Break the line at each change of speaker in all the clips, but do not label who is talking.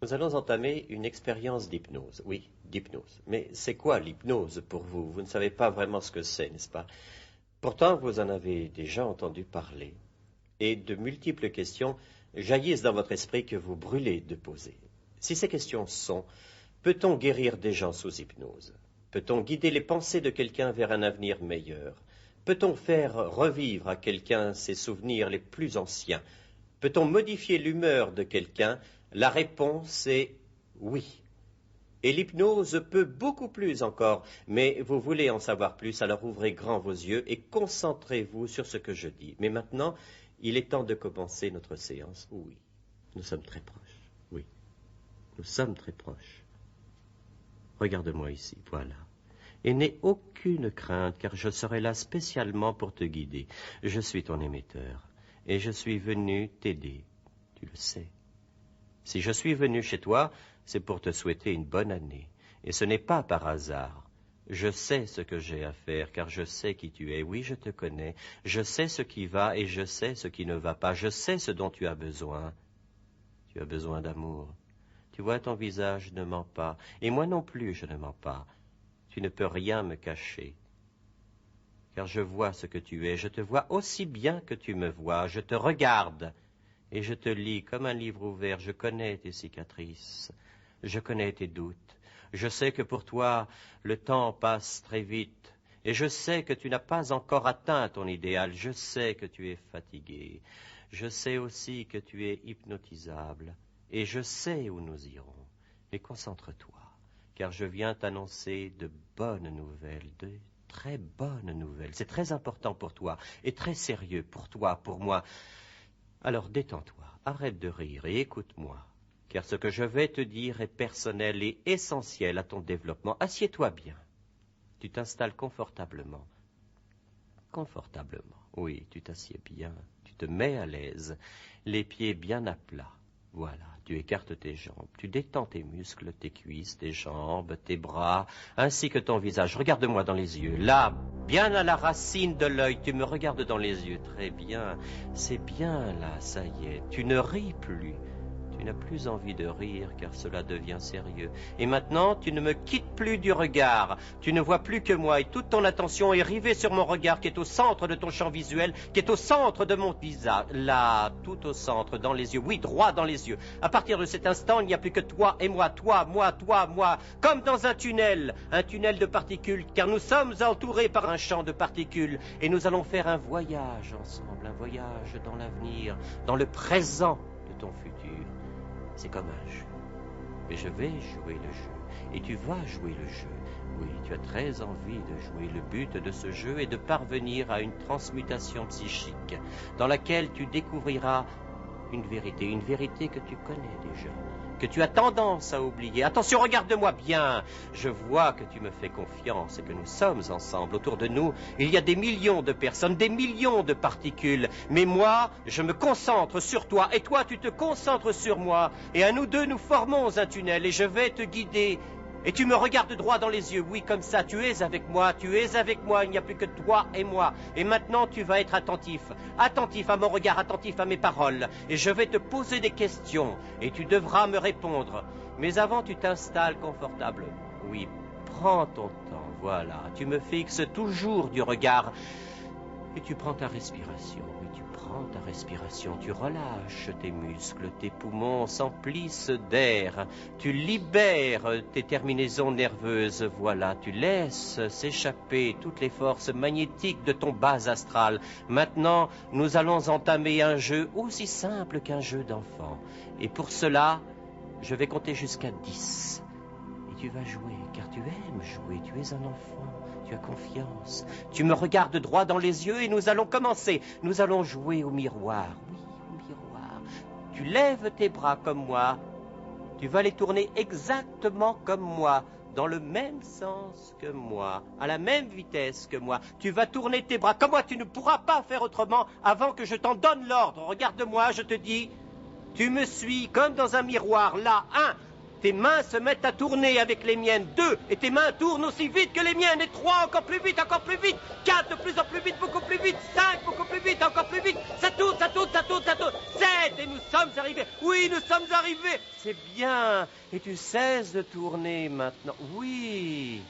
Nous allons entamer une expérience d'hypnose. Oui, d'hypnose. Mais c'est quoi l'hypnose pour vous? Vous ne savez pas vraiment ce que c'est, n'est-ce pas? Pourtant, vous en avez déjà entendu parler. Et de multiples questions jaillissent dans votre esprit que vous brûlez de poser. Si ces questions sont: peut-on guérir des gens sous hypnose? Peut-on guider les pensées de quelqu'un vers un avenir meilleur? Peut-on faire revivre à quelqu'un ses souvenirs les plus anciens? Peut-on modifier l'humeur de quelqu'un? La réponse est oui. Et l'hypnose peut beaucoup plus encore, mais vous voulez en savoir plus, alors ouvrez grand vos yeux et concentrez-vous sur ce que je dis. Mais maintenant, il est temps de commencer notre séance. Oui, nous sommes très proches. Oui, nous sommes très proches. Regarde-moi ici, voilà. Et n'aie aucune crainte, car je serai là spécialement pour te guider. Je suis ton émetteur, et je suis venu t'aider. Tu le sais. Si je suis venu chez toi, c'est pour te souhaiter une bonne année. Et ce n'est pas par hasard. Je sais ce que j'ai à faire, car je sais qui tu es. Oui, je te connais. Je sais ce qui va et je sais ce qui ne va pas. Je sais ce dont tu as besoin. Tu as besoin d'amour. Tu vois, ton visage ne ment pas. Et moi non plus, je ne mens pas. Tu ne peux rien me cacher. Car je vois ce que tu es. Je te vois aussi bien que tu me vois. Je te regarde. Et je te lis comme un livre ouvert. Je connais tes cicatrices. Je connais tes doutes. Je sais que pour toi, le temps passe très vite. Et je sais que tu n'as pas encore atteint ton idéal. Je sais que tu es fatigué. Je sais aussi que tu es hypnotisable. Et je sais où nous irons. Mais concentre-toi, car je viens t'annoncer de bonnes nouvelles, de très bonnes nouvelles. C'est très important pour toi et très sérieux pour toi, pour moi. Alors détends-toi, arrête de rire et écoute-moi, car ce que je vais te dire est personnel et essentiel à ton développement. Assieds-toi bien. Tu t'installes confortablement. Confortablement. Oui, tu t'assieds bien. Tu te mets à l'aise, les pieds bien à plat. Voilà, tu écartes tes jambes, tu détends tes muscles, tes cuisses, tes jambes, tes bras, ainsi que ton visage. Regarde-moi dans les yeux, là, bien à la racine de l'œil, tu me regardes dans les yeux. Très bien, c'est bien là, ça y est, tu ne ris plus. Tu n'as plus envie de rire, car cela devient sérieux. Et maintenant, tu ne me quittes plus du regard. Tu ne vois plus que moi, et toute ton attention est rivée sur mon regard, qui est au centre de ton champ visuel, qui est au centre de mon visage. Là, tout au centre, dans les yeux. Oui, droit dans les yeux. À partir de cet instant, il n'y a plus que toi et moi, toi, moi, comme dans un tunnel de particules, car nous sommes entourés par un champ de particules, et nous allons faire un voyage ensemble, un voyage dans l'avenir, dans le présent de ton futur. C'est comme un jeu. Mais je vais jouer le jeu. Et tu vas jouer le jeu. Oui, tu as très envie de jouer. Le but de ce jeu est de parvenir à une transmutation psychique dans laquelle tu découvriras une vérité que tu connais déjà, que tu as tendance à oublier. Attention, regarde-moi bien. Je vois que tu me fais confiance et que nous sommes ensemble. Autour de nous, il y a des millions de personnes, des millions de particules. Mais moi, je me concentre sur toi et toi, tu te concentres sur moi. Et à nous deux, nous formons un tunnel et je vais te guider. Et tu me regardes droit dans les yeux, oui, comme ça, tu es avec moi, il n'y a plus que toi et moi. Et maintenant, tu vas être attentif à mon regard, attentif à mes paroles. Et je vais te poser des questions, et tu devras me répondre. Mais avant, tu t'installes confortablement. Oui, prends ton temps, voilà. Tu me fixes toujours du regard, et tu prends ta respiration. Ta respiration, tu relâches tes muscles, tes poumons s'emplissent d'air, tu libères tes terminaisons nerveuses, voilà, tu laisses s'échapper toutes les forces magnétiques de ton bas astral. Maintenant, nous allons entamer un jeu aussi simple qu'un jeu d'enfant. Et pour cela, je vais compter jusqu'à 10. Et tu vas jouer, car tu aimes jouer, tu es un enfant. Tu as confiance. Tu me regardes droit dans les yeux et nous allons commencer. Nous allons jouer au miroir. Oui, au miroir. Tu lèves tes bras comme moi. Tu vas les tourner exactement comme moi, dans le même sens que moi, à la même vitesse que moi. Tu vas tourner tes bras comme moi. Tu ne pourras pas faire autrement avant que je t'en donne l'ordre. Regarde-moi, je te dis. Tu me suis comme dans un miroir. Là, 1. Tes mains se mettent à tourner avec les miennes. 2, et tes mains tournent aussi vite que les miennes. Et 3, encore plus vite, 4, de plus en plus vite, beaucoup plus vite. 5, beaucoup plus vite, encore plus vite. Ça tourne, ça tourne, ça tourne, ça tourne. 7, et nous sommes arrivés. Oui, nous sommes arrivés. C'est bien. Et tu cesses de tourner maintenant. Oui.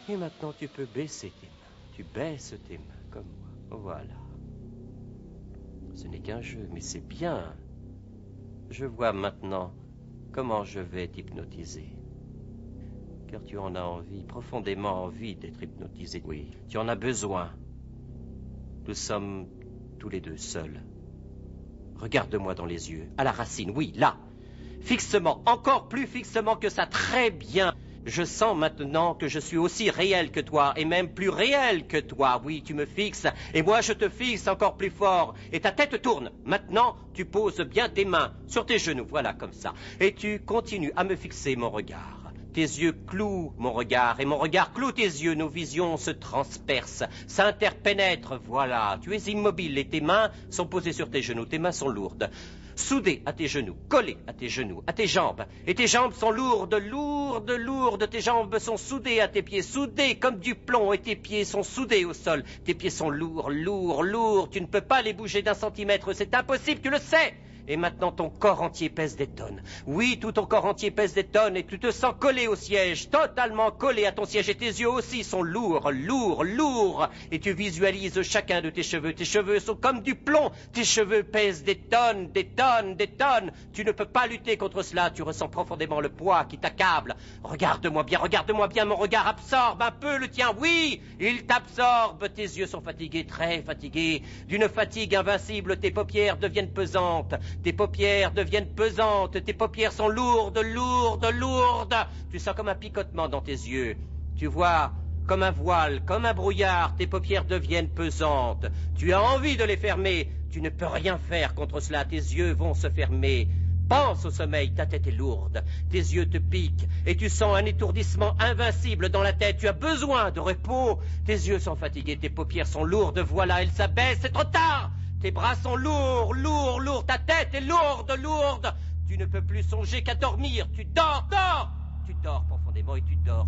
Et maintenant, tu peux baisser tes mains. Tu baisses tes mains comme moi. Voilà. Ce n'est qu'un jeu, mais c'est bien. Je vois maintenant comment je vais t'hypnotiser. Car tu en as envie, profondément envie d'être hypnotisé. Oui, tu en as besoin. Nous sommes tous les deux seuls. Regarde-moi dans les yeux, à la racine, oui, là. Fixement, encore plus fixement que ça, très bien. Je sens maintenant que je suis aussi réel que toi, et même plus réel que toi. Oui, tu me fixes, et moi je te fixe encore plus fort. Et ta tête tourne. Maintenant, tu poses bien tes mains sur tes genoux, voilà, comme ça. Et tu continues à me fixer mon regard. Tes yeux clouent mon regard, et mon regard cloue tes yeux. Nos visions se transpercent, s'interpénètrent, voilà. Tu es immobile, et tes mains sont posées sur tes genoux. Tes mains sont lourdes. Soudées à tes genoux, collées à tes genoux, à tes jambes. Et tes jambes sont lourdes, lourdes, lourdes. Tes jambes sont soudées à tes pieds, soudées comme du plomb. Et tes pieds sont soudés au sol. Tes pieds sont lourds, lourds, lourds. Tu ne peux pas les bouger d'un centimètre, c'est impossible, tu le sais. Et maintenant ton corps entier pèse des tonnes. Oui, tout ton corps entier pèse des tonnes et tu te sens collé au siège, totalement collé à ton siège. Et tes yeux aussi sont lourds, lourds, lourds. Et tu visualises chacun de tes cheveux. Tes cheveux sont comme du plomb. Tes cheveux pèsent des tonnes, des tonnes, des tonnes. Tu ne peux pas lutter contre cela. Tu ressens profondément le poids qui t'accable. Regarde-moi bien. Mon regard absorbe un peu le tien. Oui, il t'absorbe. Tes yeux sont fatigués, très fatigués. D'une fatigue invincible, tes paupières deviennent pesantes. Tes paupières deviennent pesantes, tes paupières sont lourdes, lourdes, lourdes. Tu sens comme un picotement dans tes yeux. Tu vois comme un voile, comme un brouillard, tes paupières deviennent pesantes. Tu as envie de les fermer, tu ne peux rien faire contre cela, tes yeux vont se fermer. Pense au sommeil, ta tête est lourde, tes yeux te piquent, et tu sens un étourdissement invincible dans la tête. Tu as besoin de repos, tes yeux sont fatigués, tes paupières sont lourdes, voilà, elles s'abaissent, c'est trop tard. Tes bras sont lourds, lourds, lourds, ta tête est lourde, lourde. Tu ne peux plus songer qu'à dormir, tu dors, dors. Tu dors profondément et tu dors.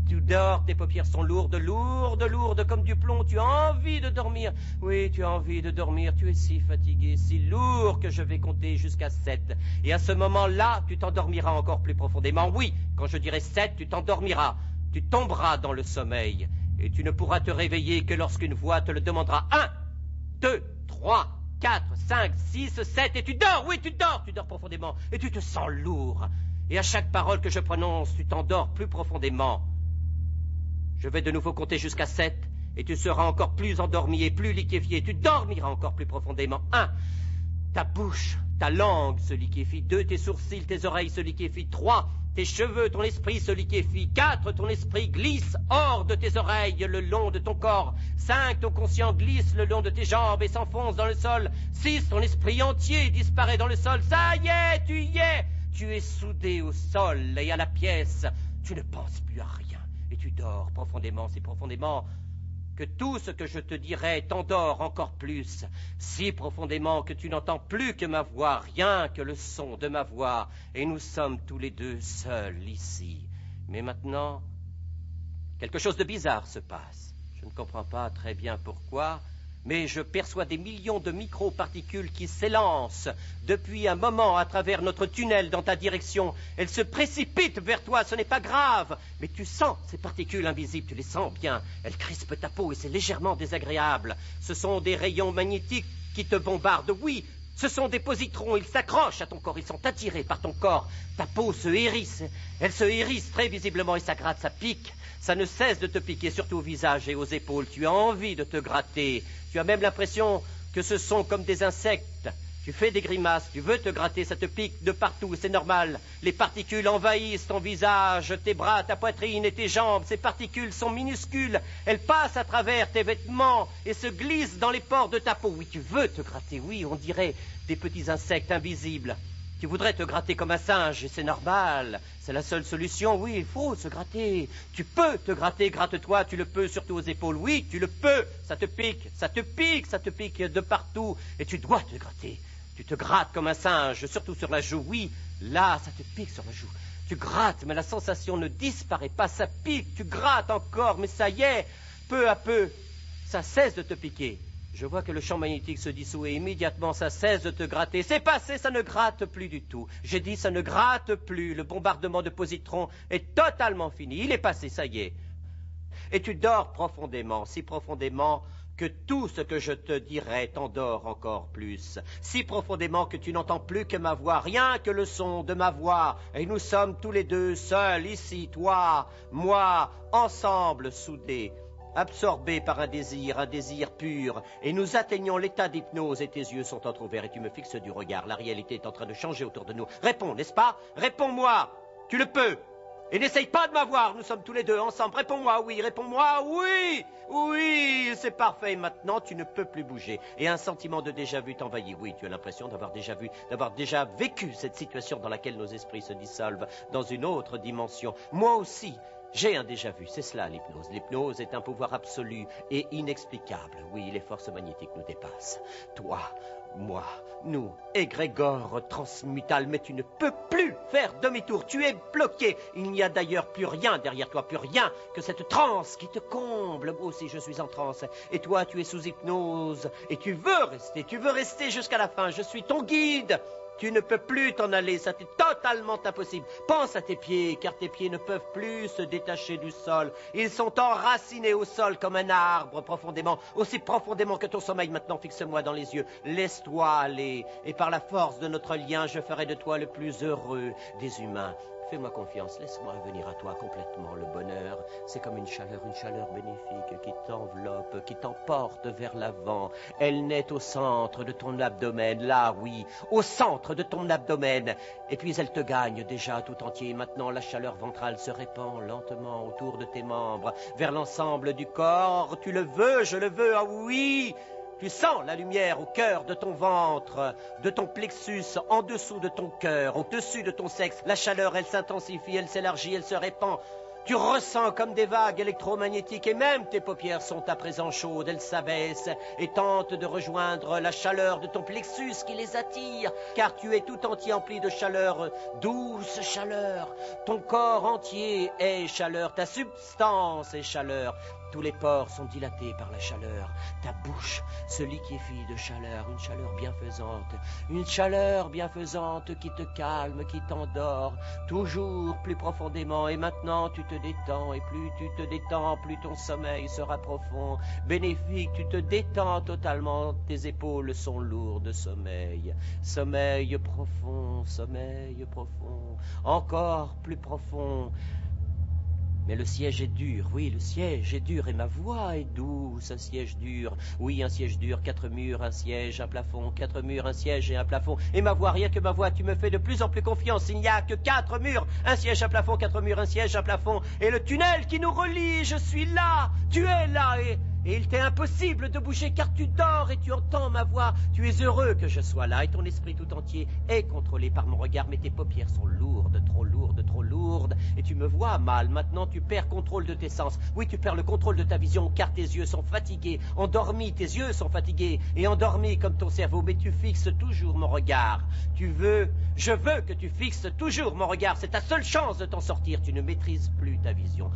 Tu dors, tes paupières sont lourdes, lourdes, lourdes, comme du plomb. Tu as envie de dormir. Oui, tu as envie de dormir. Tu es si fatigué, si lourd que je vais compter jusqu'à 7. Et à ce moment-là, tu t'endormiras encore plus profondément. Oui, quand je dirai 7, tu t'endormiras. Tu tomberas dans le sommeil. Et tu ne pourras te réveiller que lorsqu'une voix te le demandera. 1, 2, 3, 4, 5, 6, 7, et tu dors, oui, tu dors profondément, et tu te sens lourd. Et à chaque parole que je prononce, tu t'endors plus profondément. Je vais de nouveau compter jusqu'à 7, et tu seras encore plus endormi et plus liquéfié. Tu dormiras encore plus profondément. 1, ta bouche, ta langue se liquéfie. 2, tes sourcils, tes oreilles se liquéfient. 3, tes cheveux, ton esprit se liquéfie. 4, ton esprit glisse hors de tes oreilles le long de ton corps. 5, ton conscient glisse le long de tes jambes et s'enfonce dans le sol. 6, ton esprit entier disparaît dans le sol. Ça y est, tu y es. Tu es soudé au sol et à la pièce. Tu ne penses plus à rien et tu dors profondément, si profondément que tout ce que je te dirai t'endort encore plus, si profondément que tu n'entends plus que ma voix, rien que le son de ma voix, et nous sommes tous les deux seuls ici. Mais maintenant, quelque chose de bizarre se passe. Je ne comprends pas très bien pourquoi, mais je perçois des millions de micro-particules qui s'élancent depuis un moment à travers notre tunnel dans ta direction. Elles se précipitent vers toi, ce n'est pas grave, mais tu sens ces particules invisibles, tu les sens bien. Elles crispent ta peau et c'est légèrement désagréable. Ce sont des rayons magnétiques qui te bombardent, oui. Ce sont des positrons, ils s'accrochent à ton corps, ils sont attirés par ton corps. Ta peau se hérisse, elle se hérisse très visiblement et ça gratte, ça pique. Ça ne cesse de te piquer, surtout au visage et aux épaules. Tu as envie de te gratter. Tu as même l'impression que ce sont comme des insectes. Tu fais des grimaces, tu veux te gratter, ça te pique de partout, c'est normal. Les particules envahissent ton visage, tes bras, ta poitrine et tes jambes. Ces particules sont minuscules. Elles passent à travers tes vêtements et se glissent dans les pores de ta peau. Oui, tu veux te gratter, oui, on dirait des petits insectes invisibles. Tu voudrais te gratter comme un singe, et c'est normal. C'est la seule solution, oui, il faut se gratter. Tu peux te gratter, gratte-toi, tu le peux, surtout aux épaules. Oui, tu le peux, ça te pique, ça te pique, ça te pique de partout. Et tu dois te gratter. Tu te grattes comme un singe, surtout sur la joue. Oui, là, ça te pique sur la joue. Tu grattes, mais la sensation ne disparaît pas, ça pique. Tu grattes encore, mais ça y est, peu à peu, ça cesse de te piquer. Je vois que le champ magnétique se dissout et immédiatement ça cesse de te gratter. C'est passé, ça ne gratte plus du tout. J'ai dit ça ne gratte plus. Le bombardement de positrons est totalement fini. Il est passé, ça y est. Et tu dors profondément, si profondément que tout ce que je te dirai t'endort encore plus. Si profondément que tu n'entends plus que ma voix, rien que le son de ma voix. Et nous sommes tous les deux seuls ici, toi, moi, ensemble, soudés. Absorbé par un désir pur, et nous atteignons l'état d'hypnose, et tes yeux sont entrouverts, et tu me fixes du regard. La réalité est en train de changer autour de nous. Réponds, n'est-ce pas? Réponds-moi, tu le peux. Et n'essaye pas de m'avoir, nous sommes tous les deux ensemble. Réponds-moi, oui, oui, c'est parfait. Maintenant, tu ne peux plus bouger. Et un sentiment de déjà-vu t'envahit. Oui, tu as l'impression d'avoir déjà vu, d'avoir déjà vécu cette situation dans laquelle nos esprits se dissolvent dans une autre dimension. Moi aussi. J'ai un déjà-vu, c'est cela l'hypnose. L'hypnose est un pouvoir absolu et inexplicable. Oui, les forces magnétiques nous dépassent. Toi, moi, nous, égrégore transmutal, mais tu ne peux plus faire demi-tour. Tu es bloqué. Il n'y a d'ailleurs plus rien derrière toi, plus rien que cette transe qui te comble. Moi aussi, je suis en transe. Et toi, tu es sous hypnose. Et tu veux rester jusqu'à la fin. Je suis ton guide. Tu ne peux plus t'en aller, ça t'est totalement impossible. Pense à tes pieds, car tes pieds ne peuvent plus se détacher du sol. Ils sont enracinés au sol comme un arbre profondément, aussi profondément que ton sommeil. Maintenant, fixe-moi dans les yeux, laisse-toi aller. Et par la force de notre lien, je ferai de toi le plus heureux des humains. Fais-moi confiance, laisse-moi venir à toi complètement. Le bonheur, c'est comme une chaleur bénéfique qui t'enveloppe, qui t'emporte vers l'avant. Elle naît au centre de ton abdomen, là, oui, au centre de ton abdomen. Et puis elle te gagne déjà tout entier. Maintenant, la chaleur ventrale se répand lentement autour de tes membres, vers l'ensemble du corps. Tu le veux, je le veux, ah oui! Tu sens la lumière au cœur de ton ventre, de ton plexus, en dessous de ton cœur, au-dessus de ton sexe. La chaleur, elle s'intensifie, elle s'élargit, elle se répand. Tu ressens comme des vagues électromagnétiques et même tes paupières sont à présent chaudes. Elles s'abaissent et tentent de rejoindre la chaleur de ton plexus qui les attire. Car tu es tout entier empli de chaleur, douce chaleur. Ton corps entier est chaleur, ta substance est chaleur. Tous les pores sont dilatés par la chaleur. Ta bouche se liquéfie de chaleur, une chaleur bienfaisante qui te calme, qui t'endort, toujours plus profondément. Et maintenant, tu te détends, et plus tu te détends, plus ton sommeil sera profond, bénéfique. Tu te détends totalement, tes épaules sont lourdes de sommeil. Sommeil profond, encore plus profond. Mais le siège est dur, oui, le siège est dur, et ma voix est douce, un siège dur, oui, un siège dur, 4 murs, un siège, un plafond, 4 murs, un siège et un plafond, et ma voix, rien que ma voix, tu me fais de plus en plus confiance, il n'y a que 4 murs, un siège, un plafond, 4 murs, un siège, un plafond, et le tunnel qui nous relie, je suis là, tu es là, et il t'est impossible de bouger car tu dors et tu entends ma voix. Tu es heureux que je sois là et ton esprit tout entier est contrôlé par mon regard. Mais tes paupières sont lourdes, trop lourdes et tu me vois mal. Maintenant tu perds contrôle de tes sens. Oui, tu perds le contrôle de ta vision car tes yeux sont fatigués. Endormis, tes yeux sont fatigués et endormis comme ton cerveau. Mais tu fixes toujours mon regard. Je veux que tu fixes toujours mon regard. C'est ta seule chance de t'en sortir. Tu ne maîtrises plus ta vision.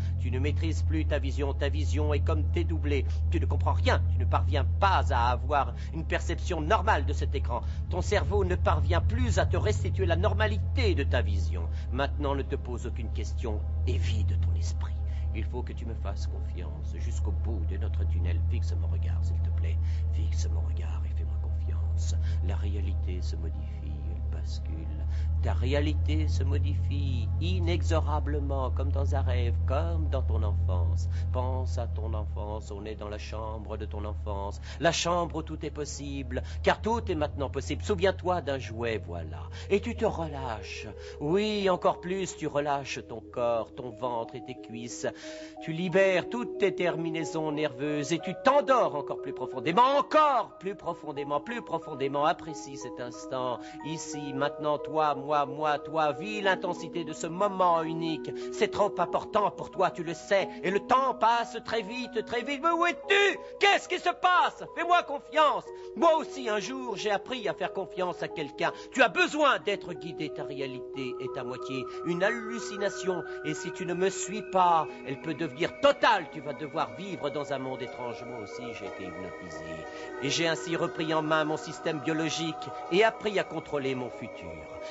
Ta vision est comme dédoublée. Tu ne comprends rien, tu ne parviens pas à avoir une perception normale de cet écran. Ton cerveau ne parvient plus à te restituer la normalité de ta vision. Maintenant, ne te pose aucune question et vide ton esprit. Il faut que tu me fasses confiance jusqu'au bout de notre tunnel. Fixe mon regard, s'il te plaît. Fixe mon regard et fais-moi confiance. La réalité se modifie, elle bascule. Ta réalité se modifie inexorablement, comme dans un rêve, comme dans ton enfance. Pense à ton enfance, on est dans la chambre de ton enfance, la chambre où tout est possible, car tout est maintenant possible. Souviens-toi d'un jouet, voilà, et tu te relâches. Oui, encore plus, tu relâches ton corps, ton ventre et tes cuisses. Tu libères toutes tes terminaisons nerveuses et tu t'endors encore plus profondément, plus profondément. Apprécie cet instant, ici vie. Maintenant, toi, moi, toi, vis l'intensité de ce moment unique. C'est trop important pour toi, tu le sais. Et le temps passe très vite, très vite. Mais où es-tu? Qu'est-ce qui se passe? Fais-moi confiance. Moi aussi, un jour, j'ai appris à faire confiance à quelqu'un. Tu as besoin d'être guidé. Ta réalité est à moitié une hallucination. Et si tu ne me suis pas, elle peut devenir totale. Tu vas devoir vivre dans un monde étrange. Moi aussi, j'ai été hypnotisé. Et j'ai ainsi repris en main mon système biologique et appris à contrôler mon futur.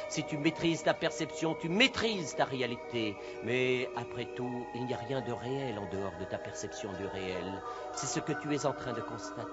Si tu maîtrises ta perception, tu maîtrises ta réalité. Mais après tout, il n'y a rien de réel en dehors de ta perception du réel. C'est ce que tu es en train de constater.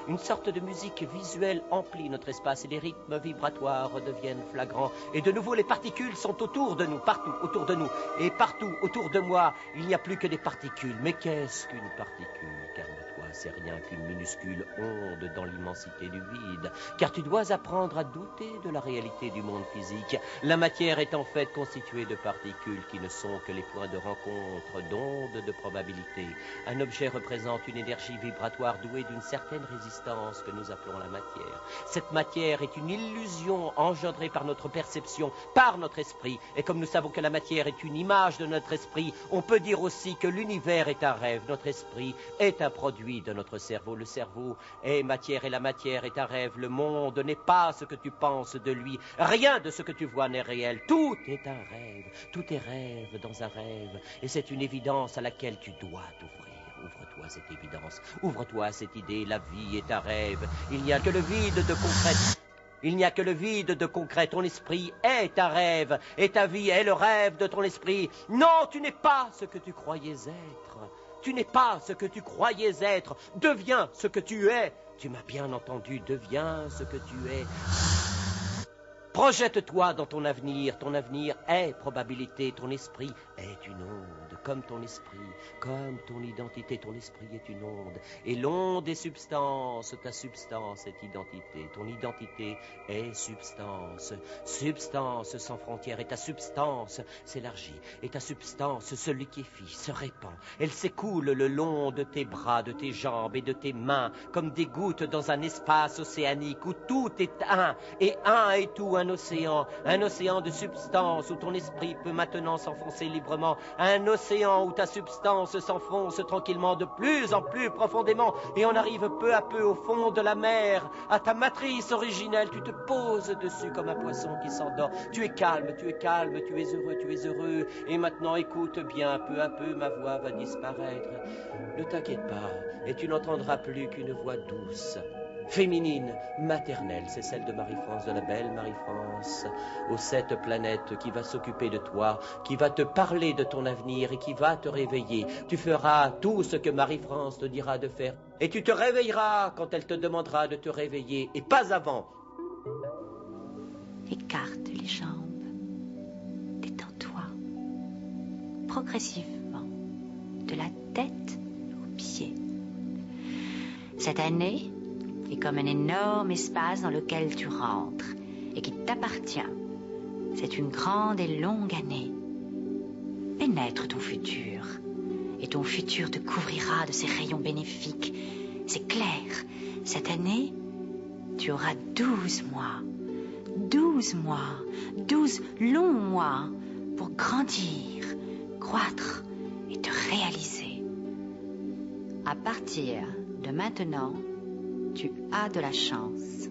Une sorte de musique visuelle emplit notre espace et les rythmes vibratoires deviennent flagrants. Et de nouveau, les particules sont autour de nous, partout autour de nous. Et partout autour de moi, il n'y a plus que des particules. Mais qu'est-ce qu'une particule? Calme-toi, c'est rien qu'une minuscule onde dans l'immensité du vide. Car tu dois apprendre à douter de la réalité du monde physique. La matière est en fait constituée de particules qui ne sont que les points de rencontre d'ondes de probabilité. Un objet représente une énergie vibratoire douée d'une certaine résistance que nous appelons la matière. Cette matière est une illusion engendrée par notre perception, par notre esprit. Et comme nous savons que la matière est une image de notre esprit, on peut dire aussi que l'univers est un rêve. Notre esprit est un produit de notre cerveau. Le cerveau est matière et la matière est un rêve. Le monde n'est pas ce que tu penses de lui. Rien de ce que tu vois n'est réel. Tout est un rêve. Tout est rêve dans un rêve. Et c'est une évidence à laquelle tu dois t'ouvrir. Ouvre-toi à cette évidence. Ouvre-toi à cette idée. La vie est un rêve. Il n'y a que le vide de concret. Il n'y a que le vide de concret. Ton esprit est un rêve. Et ta vie est le rêve de ton esprit. Non, tu n'es pas ce que tu croyais être. Tu n'es pas ce que tu croyais être. Deviens ce que tu es. Tu m'as bien entendu. Deviens ce que tu es. Projette-toi dans ton avenir est probabilité, ton esprit est une onde, comme ton esprit, comme ton identité, ton esprit est une onde, et l'onde est substance, ta substance est identité, ton identité est substance, substance sans frontières, et ta substance s'élargit, et ta substance se liquéfie, se répand, elle s'écoule le long de tes bras, de tes jambes et de tes mains, comme des gouttes dans un espace océanique où tout est un est tout, un océan de substance où ton esprit peut maintenant s'enfoncer librement, un océan où ta substance s'enfonce tranquillement de plus en plus profondément et on arrive peu à peu au fond de la mer, à ta matrice originelle, tu te poses dessus comme un poisson qui s'endort, tu es calme, tu es heureux, et maintenant écoute bien, peu à peu ma voix va disparaître, ne t'inquiète pas, et tu n'entendras plus qu'une voix douce, féminine, maternelle, c'est celle de Marie-France, de la belle Marie-France, aux 7 planètes, qui va s'occuper de toi, qui va te parler de ton avenir et qui va te réveiller. Tu feras tout ce que Marie-France te dira de faire. Et tu te réveilleras quand elle te demandera de te réveiller, et pas avant.
Écarte les jambes, détends-toi, progressivement, de la tête aux pieds. Cette année est comme un énorme espace dans lequel tu rentres et qui t'appartient. C'est une grande et longue année. Pénètre ton futur et ton futur te couvrira de ses rayons bénéfiques. C'est clair, cette année, tu auras 12 mois. 12 mois, 12 longs mois pour grandir, croître et te réaliser. À partir de maintenant, tu as de la chance.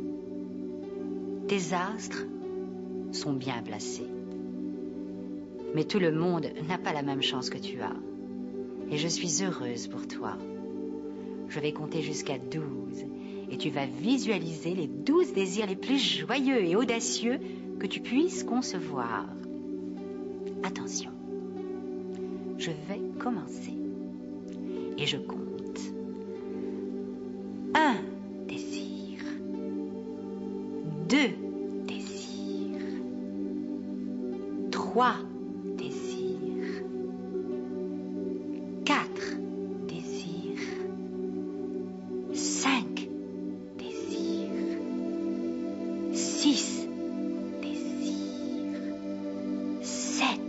Tes astres sont bien placés. Mais tout le monde n'a pas la même chance que tu as. Et je suis heureuse pour toi. Je vais compter jusqu'à 12 et tu vas visualiser les 12 désirs les plus joyeux et audacieux que tu puisses concevoir. Attention, je vais commencer et je compte. 1 désir, 2 désirs, 3 désirs, 4 désirs, 5 désirs, 6 désirs, 7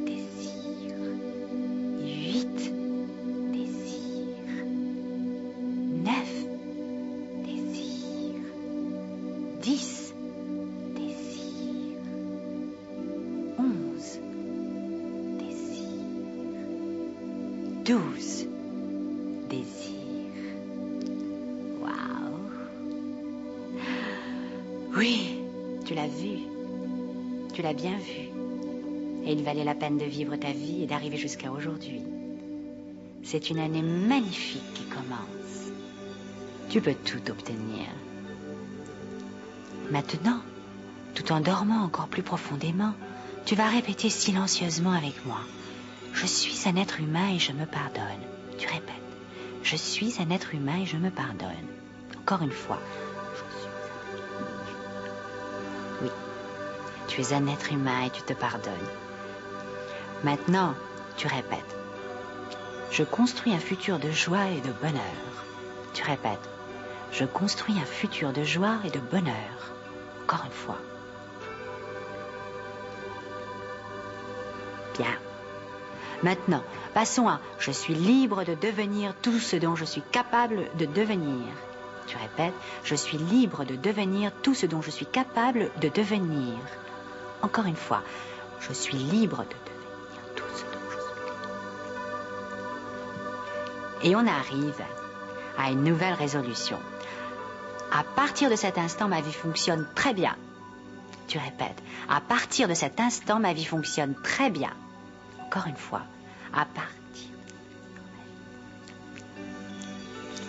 désirs, 8 désirs, 9 désirs, 10 désirs, 12 désirs. Waouh! Oui, tu l'as vu. Tu l'as bien vu. Et il valait la peine de vivre ta vie et d'arriver jusqu'à aujourd'hui. C'est une année magnifique qui commence. Tu peux tout obtenir. Maintenant, tout en dormant encore plus profondément, tu vas répéter silencieusement avec moi. Je suis un être humain et je me pardonne. Tu répètes. Je suis un être humain et je me pardonne. Encore une fois. Oui, tu es un être humain et tu te pardonnes. Maintenant, tu répètes. Je construis un futur de joie et de bonheur. Tu répètes. Je construis un futur de joie et de bonheur. Encore une fois. Bien. Maintenant, passons à « Je suis libre de devenir tout ce dont je suis capable de devenir ». Tu répètes « Je suis libre de devenir tout ce dont je suis capable de devenir ». Encore une fois. Je suis libre de devenir tout ce dont je suis capable. Et on arrive à une nouvelle résolution. À partir de cet instant, ma vie fonctionne très bien. Tu répètes. À partir de cet instant, ma vie fonctionne très bien. Encore une fois. À partir.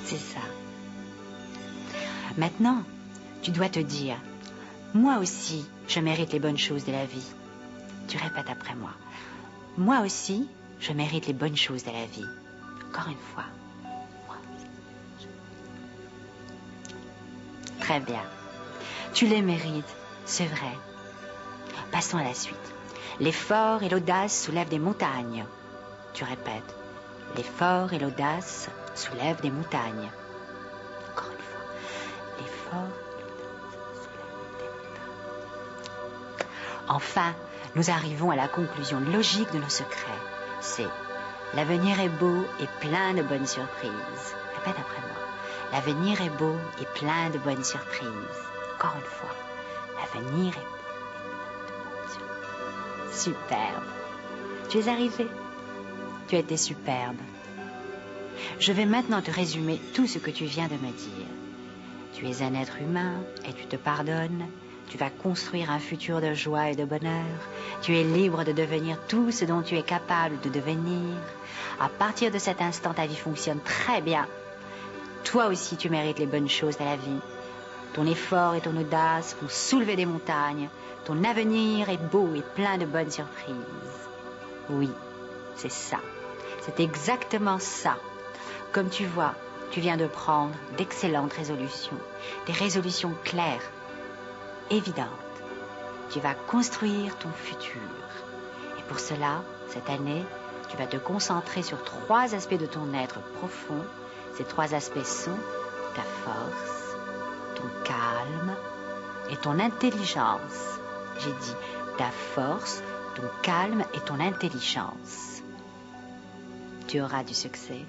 C'est ça. Maintenant, tu dois te dire, moi aussi, je mérite les bonnes choses de la vie. Tu répètes après moi. Moi aussi, je mérite les bonnes choses de la vie. Encore une fois. Moi aussi. Très bien. Tu les mérites, c'est vrai. Passons à la suite. L'effort et l'audace soulèvent des montagnes. Tu répètes. L'effort et l'audace soulèvent des montagnes. Encore une fois. L'effort et l'audace soulèvent des montagnes. Enfin, nous arrivons à la conclusion logique de nos secrets. C'est l'avenir est beau et plein de bonnes surprises. Répète après moi. L'avenir est beau et plein de bonnes surprises. Encore une fois. L'avenir est beau. Superbe. Tu es arrivé. Tu as été superbe. Je vais maintenant te résumer tout ce que tu viens de me dire. Tu es un être humain et tu te pardonnes. Tu vas construire un futur de joie et de bonheur. Tu es libre de devenir tout ce dont tu es capable de devenir. À partir de cet instant, ta vie fonctionne très bien. Toi aussi, tu mérites les bonnes choses de la vie. Ton effort et ton audace vont soulever des montagnes. Ton avenir est beau et plein de bonnes surprises. Oui, c'est ça. C'est exactement ça. Comme tu vois, tu viens de prendre d'excellentes résolutions. Des résolutions claires, évidentes. Tu vas construire ton futur. Et pour cela, cette année, tu vas te concentrer sur 3 aspects de ton être profond. Ces 3 aspects sont ta force, ton calme et ton intelligence. J'ai dit ta force, ton calme et ton intelligence. Tu auras du succès.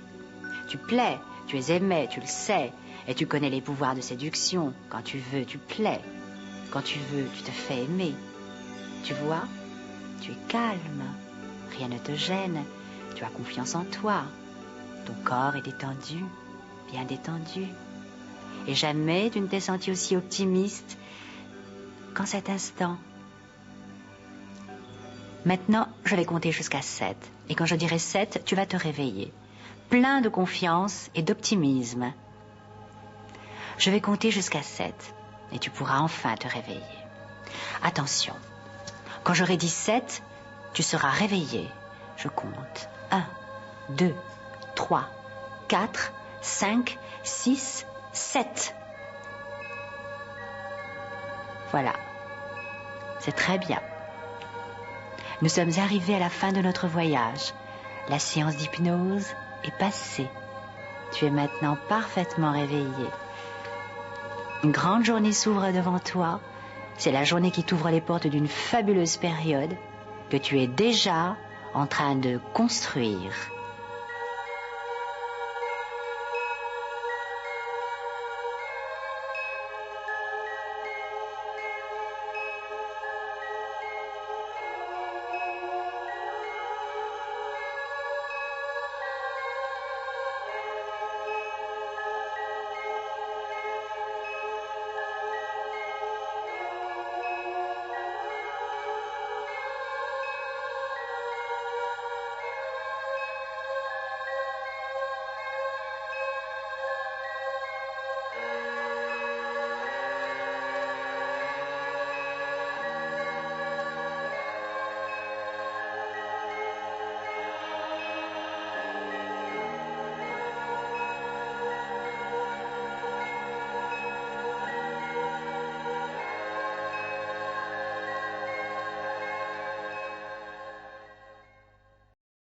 Tu plais, tu es aimé, tu le sais. Et tu connais les pouvoirs de séduction. Quand tu veux, tu plais. Quand tu veux, tu te fais aimer. Tu vois, tu es calme. Rien ne te gêne. Tu as confiance en toi. Ton corps est détendu, bien détendu. Et jamais tu ne t'es senti aussi optimiste qu'en cet instant. Maintenant, je vais compter jusqu'à 7. Et quand je dirai 7, tu vas te réveiller. Plein de confiance et d'optimisme. Je vais compter jusqu'à 7. Et tu pourras enfin te réveiller. Attention. Quand j'aurai dit 7, tu seras réveillé. Je compte. 1, 2, 3, 4, 5, 6, 7. Voilà. C'est très bien. Nous sommes arrivés à la fin de notre voyage. La séance d'hypnose est passée. Tu es maintenant parfaitement réveillé. Une grande journée s'ouvre devant toi. C'est la journée qui t'ouvre les portes d'une fabuleuse période que tu es déjà en train de construire.